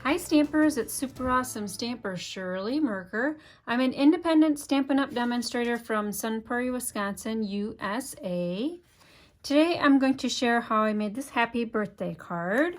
Hi Stampers, it's super awesome stamper Shirley Merker. I'm an independent Stampin' Up! Demonstrator from Sun Prairie, Wisconsin, USA. Today I'm going to share how I made this happy birthday card.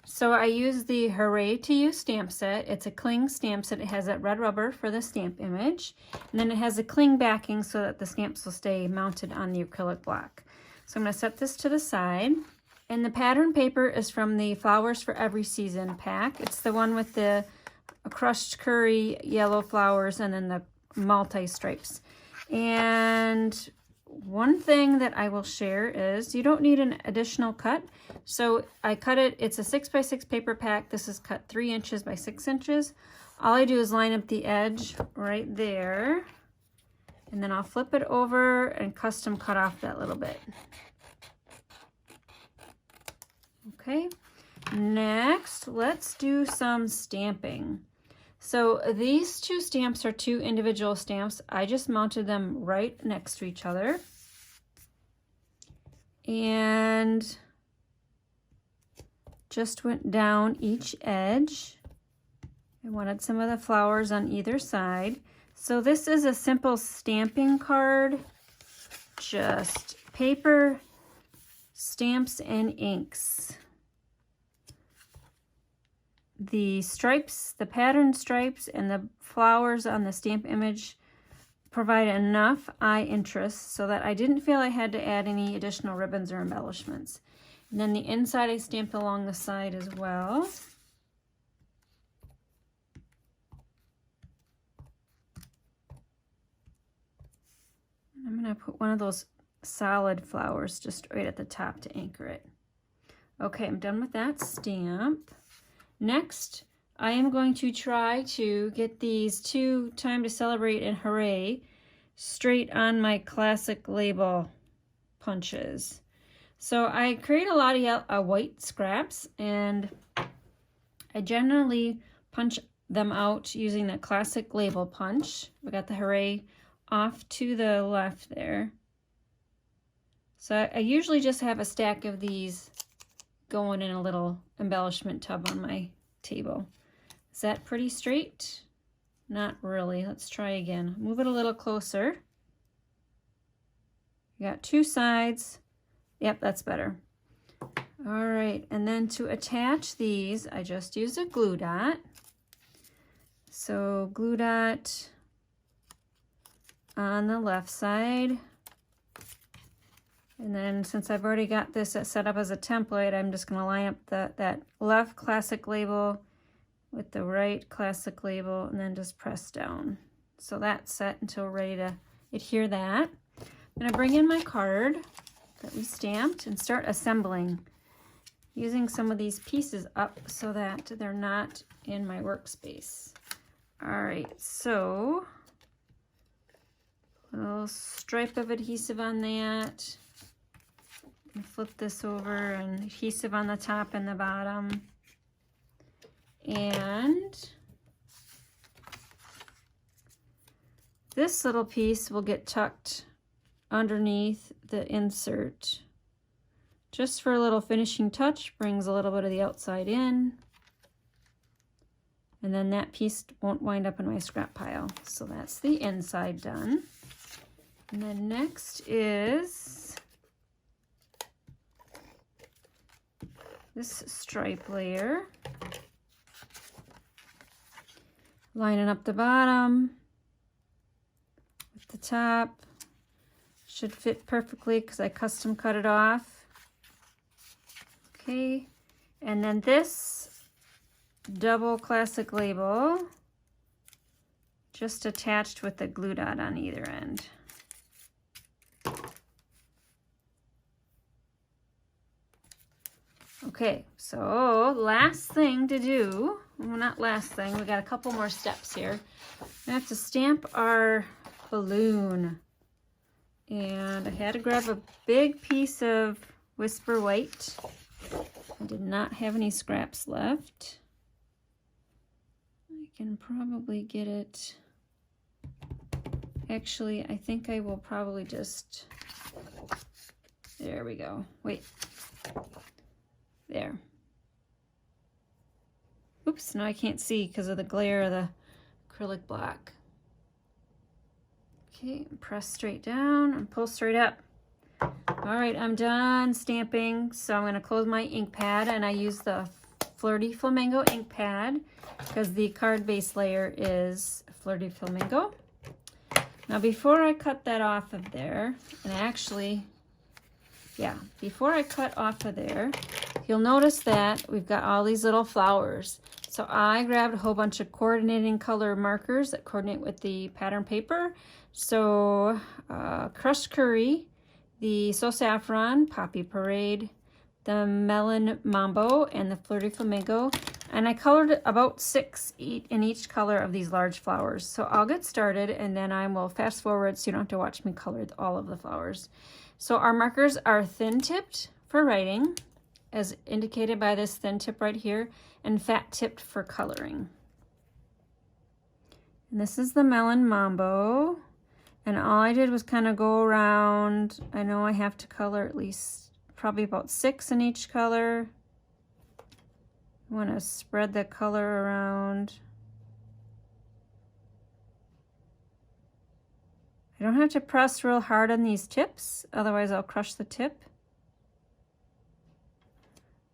So I used the Hooray to Use stamp set. It's a cling stamp set. It has that red rubber for the stamp image. And then it has a cling backing so that the stamps will stay mounted on the acrylic block. So I'm going to set this to the side. And the pattern paper is from the Flowers for Every Season pack. It's the one with the crushed curry yellow flowers and then the multi-stripes. And one thing that I will share is you don't need an additional cut. So I cut it, it's a 6x6 paper pack. This is cut 3 inches by 6 inches. All I do is line up the edge right there. And then I'll flip it over and custom cut off that little bit. Okay, next let's do some stamping. So these two stamps are 2 individual stamps. I just mounted them right next to each other. And just went down each edge. I wanted some of the flowers on either side. So this is a simple stamping card, just paper, stamps, and inks. The stripes, the pattern stripes, and the flowers on the stamp image provide enough eye interest so that I didn't feel I had to add any additional ribbons or embellishments. And then the inside I stamped along the side as well. I'm going to put one of those solid flowers just right at the top to anchor it. Okay, I'm done with that stamp. Next, I am going to try to get these 2 Time to Celebrate and Hooray straight on my classic label punches. So I create a lot of white scraps, and I generally punch them out using the classic label punch. We got the Hooray off to the left there. So I usually just have a stack of these going in a little embellishment tub on my table. Is that pretty straight? Not really. Let's try again. Move it a little closer. You got 2 sides. Yep, that's better. All right, and then to attach these, I just used a glue dot. So glue dot on the left side. And then since I've already got this set up as a template, I'm just going to line up that left classic label with the right classic label and then just press down. So that's set until we're ready to adhere that. I'm going to bring in my card that we stamped and start assembling using some of these pieces up so that they're not in my workspace. All right, so a little stripe of adhesive on that. Flip this over and adhesive on the top and the bottom. And this little piece will get tucked underneath the insert. Just for a little finishing touch, brings a little bit of the outside in. And then that piece won't wind up in my scrap pile. So that's the inside done. And then next is this stripe layer. Lining up the bottom with the top. Should fit perfectly because I custom cut it off. Okay, and then this double classic label just attached with the glue dot on either end. Okay, so last thing to do, well, not last thing, we got a couple more steps here. We have to stamp our balloon. And I had to grab a big piece of Whisper White. I did not have any scraps left. I can probably get it. Actually, I think I will probably just, there we go. Wait. There. Oops, now I can't see because of the glare of the acrylic block. Okay, press straight down and pull straight up. All right, I'm done stamping, so I'm going to close my ink pad, and I use the Flirty Flamingo ink pad because the card base layer is Flirty Flamingo. Now before I cut that off of there, and actually, yeah, before I cut off of there, you'll notice that we've got all these little flowers. So I grabbed a whole bunch of coordinating color markers that coordinate with the pattern paper. So Crushed Curry, the So Saffron, Poppy Parade, the Melon Mambo, and the Flirty Flamingo. And I colored about 6 in each color of these large flowers. So I'll get started, and then I will fast forward so you don't have to watch me color all of the flowers. So our markers are thin tipped for writing, as indicated by this thin tip right here, and fat tipped for coloring. And this is the Melon Mambo. And all I did was kind of go around. I know I have to color at least probably about 6 in each color. I want to spread the color around. I don't have to press real hard on these tips, otherwise I'll crush the tip.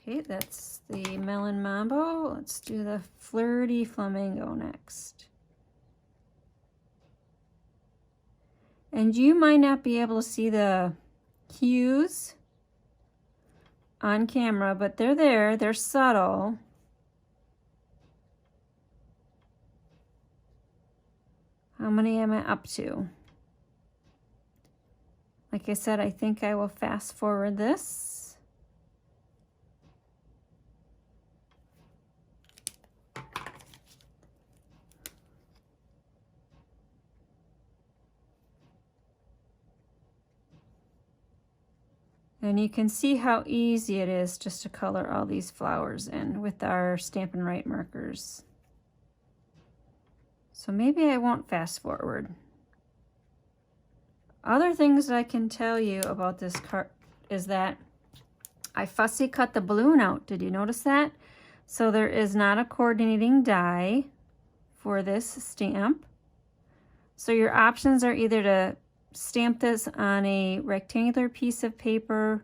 Okay, that's the Melon Mambo. Let's do the Flirty Flamingo next. And you might not be able to see the hues on camera, but they're there, they're subtle. How many am I up to? Like I said, I think I will fast forward this. And you can see how easy it is just to color all these flowers in with our Stampin' Write markers. So maybe I won't fast forward. Other things that I can tell you about this card is that I fussy cut the balloon out. Did you notice that? So there is not a coordinating die for this stamp. So your options are either to stamp this on a rectangular piece of paper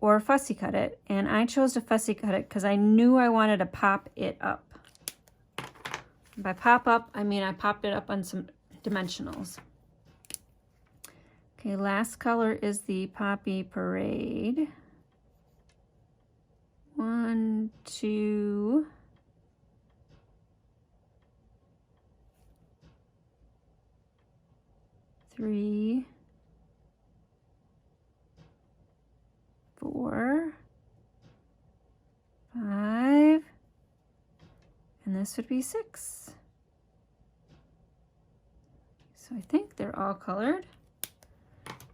or fussy cut it, and I chose to fussy cut it because I knew I wanted to pop it up. By pop up, I mean I popped it up on some dimensionals. Okay, last color is the Poppy Parade. 1, 2, 3, 4, 5, and this would be 6. So I think they're all colored.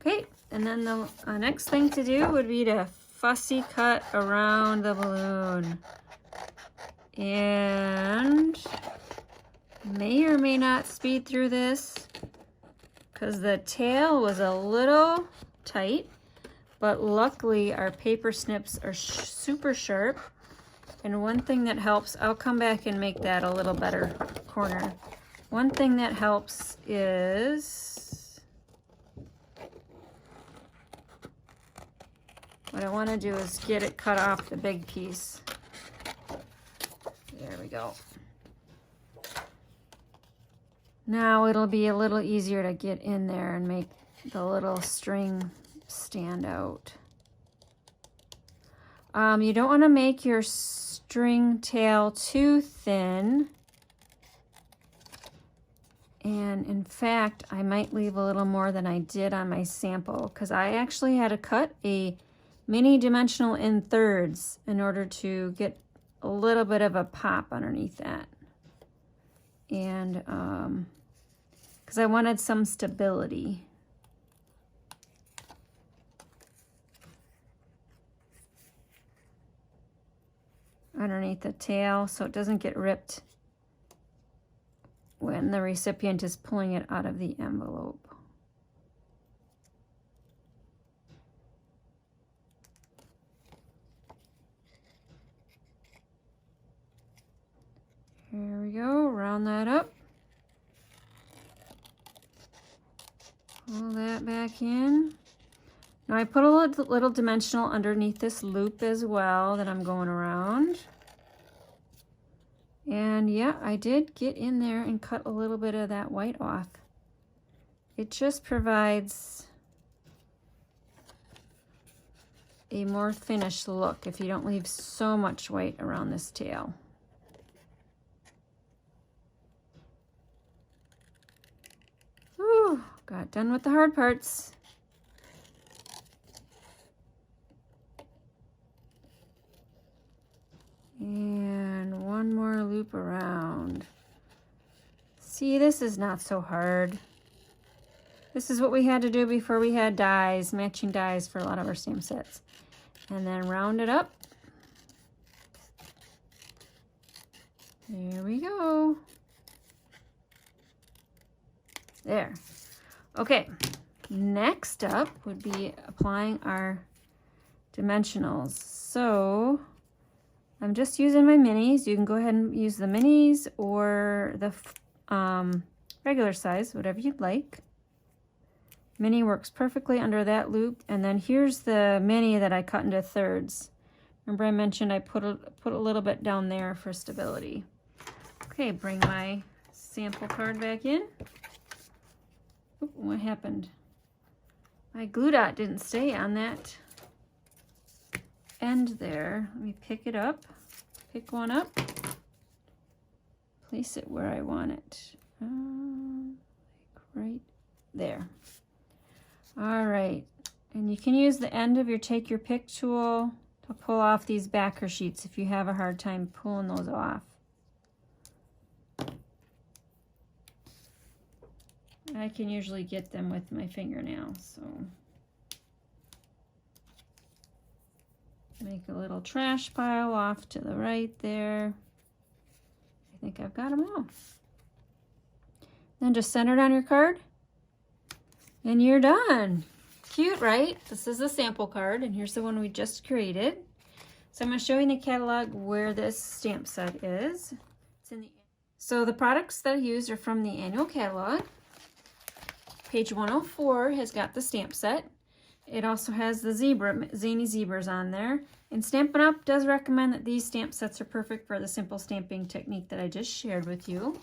Okay, and then the next thing to do would be to fussy cut around the balloon. And may or may not speed through this because the tail was a little tight, but luckily our paper snips are super sharp. And one thing that helps, I'll come back and make that a little better corner. One thing that helps is, what I want to do is get it cut off the big piece. There we go. Now it'll be a little easier to get in there and make the little string stand out. You don't want to make your string tail too thin. And in fact, I might leave a little more than I did on my sample because I actually had to cut a mini dimensional in thirds in order to get a little bit of a pop underneath that. And because I wanted some stability. Underneath the tail so it doesn't get ripped when the recipient is pulling it out of the envelope. we go, round that up. Pull that back in. Now I put a little dimensional underneath this loop as well that I'm going around. And yeah, I did get in there and cut a little bit of that white off. It just provides a more finished look if you don't leave so much white around this tail. Whew, got done with the hard parts. And one more loop around. See, this is not so hard. This is what we had to do before we had dies, matching dies for a lot of our stamp sets. And then round it up. There we go. There. Okay, next up would be applying our dimensionals. So I'm just using my minis. You can go ahead and use the minis or the regular size, whatever you'd like. Mini works perfectly under that loop. And then here's the mini that I cut into thirds. Remember I mentioned I put a little bit down there for stability. Okay, bring my sample card back in. Oop, what happened? My glue dot didn't stay on that end there. Let me pick it up. Pick one up. Place it where I want it. Like right there. All right, and you can use the end of your take your pick tool to pull off these backer sheets if you have a hard time pulling those off. I can usually get them with my fingernail, so make a little trash pile off to the right there. I think I've got them all. Then just center it on your card. And you're done. Cute, right? This is a sample card, and here's the one we just created. So I'm going to show you in the catalog where this stamp set is. So the products that I used are from the annual catalog. Page 104 has got the stamp set. It also has the zany zebras on there. And Stampin' Up! Does recommend that these stamp sets are perfect for the simple stamping technique that I just shared with you.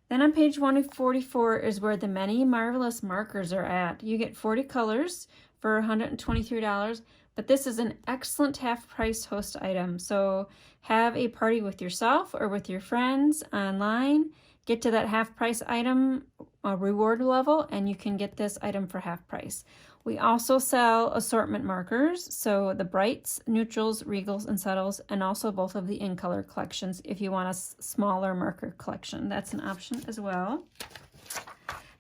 Then on page 144 is where the many marvelous markers are at. You get 40 colors for $123, but this is an excellent half-price host item. So have a party with yourself or with your friends online, get to that half-price item reward level, and you can get this item for half price. We also sell assortment markers, so the brights, neutrals, regals, and subtles, and also both of the in-color collections if you want a smaller marker collection. That's an option as well.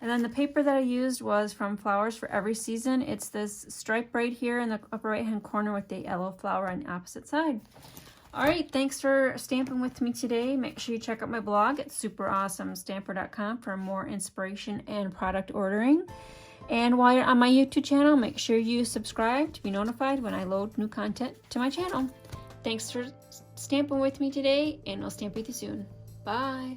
And then the paper that I used was from Flowers for Every Season. It's this stripe right here in the upper right-hand corner with the yellow flower on the opposite side. All right, thanks for stamping with me today. Make sure you check out my blog at superawesomestamper.com for more inspiration and product ordering. And while you're on my YouTube channel, make sure you subscribe to be notified when I load new content to my channel. Thanks for stamping with me today, and I'll stamp with you soon. Bye.